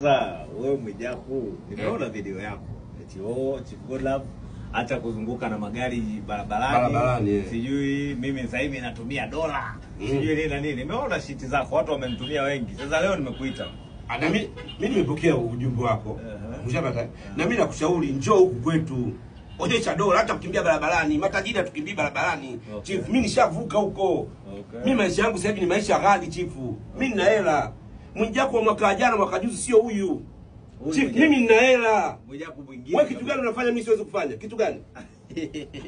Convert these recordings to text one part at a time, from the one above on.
Sasa wewe Mwijaku, nimeona video yako. Eti Chief Godlove hata kuzunguka na magari barabarani. Sijui mimi sasa hivi natumia dola. Sijui nini na nini. Nimeona shiti zako, watu wamenitumia wengi. Sasa leo nimekuita. Na mimi nimepokea ujumbe wako. Mshapata? Na mimi nakushauri njoo huku kwetu. Onyesha dola, hata kukimbia barabarani, matajiri tukimbia barabarani. Chief, mimi nishavuka huko. Mimi maisha yangu sasa hivi ni maisha ghali Chief. Mimi nina hela. Mwijaku wa mwaka jana mwaka juzi sio huyu. Chief, mimi nina hela. Mwijaku mwingine. Wewe kitu gani unafanya mimi siwezi kufanya? Kitu gani?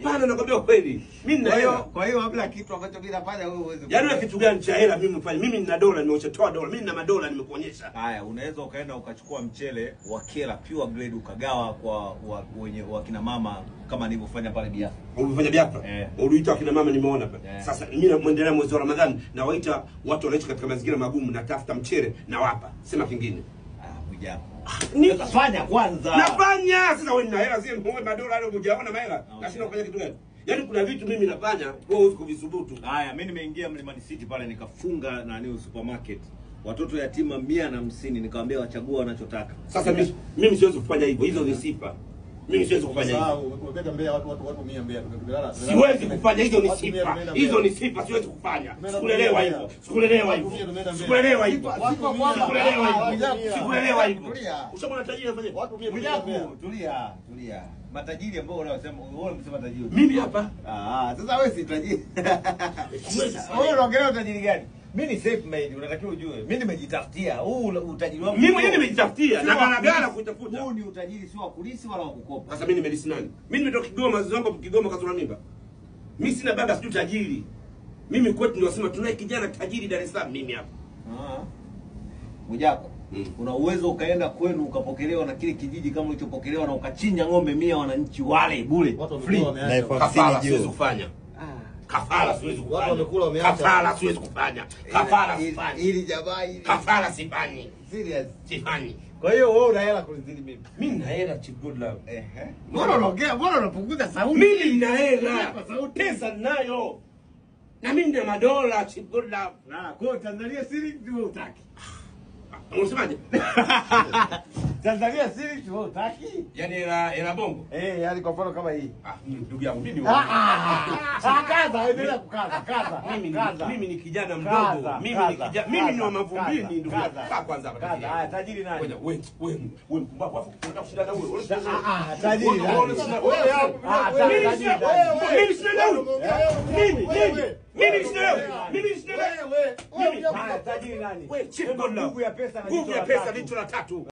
Hapana, nakwambia kweli. Mimi nina hela. Kwa hiyo hamna kitu ambacho mimi nafanya wewe uweze. Yaani wewe kitu gani cha hela mimi nafanya? Mimi nina dola, nimeshatoa dola. Mimi nina madola nimekuonyesha. Haya, unaweza ukaenda ukachukua mchele wa Kela pure grade ukagawa kwa wenye wakina mama kama nilivyofanya pale Biafra. Ulifanya Biafra? Uliita wakina mama nimeona pale. Sasa mimi naendelea mwezi wa Ramadhani na waita watu wanaishi katika mazingira magumu na tafuta mchele na wapa. Sema kingine. Mwijaku. Nafanya kwanza. Nafanya. Sasa wewe nina hela zile muombe madola leo hujaona mahela. Na sina kufanya kitu gani? Yaani kuna vitu mimi nafanya wewe huwezi kuvisubutu. Haya, mimi nimeingia Mlimani City pale nikafunga supermarket. Watoto yatima 150 nikamwambia wachague wanachotaka. Sasa mimi siwezi kufanya hivyo. Hizo ni sifa. Mimi siwezi kufanya hivyo. Umepeka mbele watu 100 Mbeya tumelala. Siwezi kufanya hizo ni sifa. Hizo ni sifa siwezi kufanya. Sikulelewa hivyo. Sikulelewa hivyo. Sikulelewa hivyo. Sikulelewa hivyo. Ushamwona tajiri anafanya? Watu 100 Mwijaku, tulia. Matajiri ambao unasema wewe unasema tajiri. Mimi hapa. Sasa wewe si tajiri. Wewe unaongelea utajiri gani? Mimi ni self made, unatakiwa ujue. Mimi nimejitafutia. Huu utajiri wangu. Mimi mwenyewe nimejitafutia na garagara kuitafuta. Huu ni utajiri sio wa kulisi wala wa kukopa. Sasa mimi nimelisi nani? Mimi nimetoka Kigoma, wazazi wangu Kigoma kazura mimba. Mimi sina baba sio tajiri. Mimi kwetu ndio wasema tunaye kijana tajiri Dar es Salaam mimi hapa. Mwijaku, una uwezo ukaenda kwenu ukapokelewa na kile kijiji kama ulichopokelewa na ukachinja ng'ombe 100 wananchi wale bure. Free. Kafara siwezi kufanya. Kafara siwezi kufanya. Watu wamekula wameacha. Kafara siwezi kufanya. Kafara sifanyi. Ili jamaa ili. Kafara sifanyi. Serious. Sifanyi. Kwa hiyo wewe una hela kunizidi mimi. Mimi nina hela Chief Godlove. Mbona unaongea? Mbona unapunguza sauti? Mimi nina hela. Pesa ninayo. Na mimi nina madola Chief Godlove. Kwa Tanzania shilingi wewe utaki. Unasemaje? Tanzania shilingi wewe utaki? Yaani hela bongo. Yaani kwa mfano kama hii. Ndugu yangu mimi Kaza, endelea kukaza, kaza. Mimi ni kijana mdogo. Mimi ni wa mavumbini ndugu yangu. Kwanza hapa. Haya, tajiri nani? Wewe mpumbavu afu unataka kushindana wewe. Tajiri nani? Mimi sina huyu. Mimi sina Tajiri nani? Wewe Chief Godlove. Nguvu ya pesa na jicho la tatu.